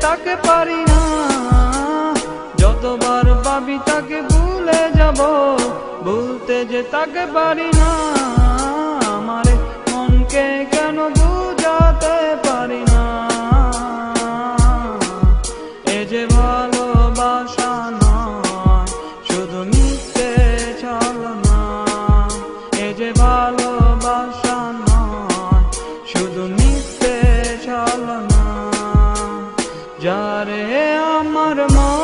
তাকে পারি না, যতবার ভাবি তাকে ভুলে যাব, ভুলতে যে তাকে পারি না। আমারে মনকে কেন বুঝাতে পারি না, এ যে ভালোবাসা নয় শুধু মিথ্যে ছলনা, এ যে ভালোবাসা নয় শুধু মিথ্যে ছলনা। যারে আমার মন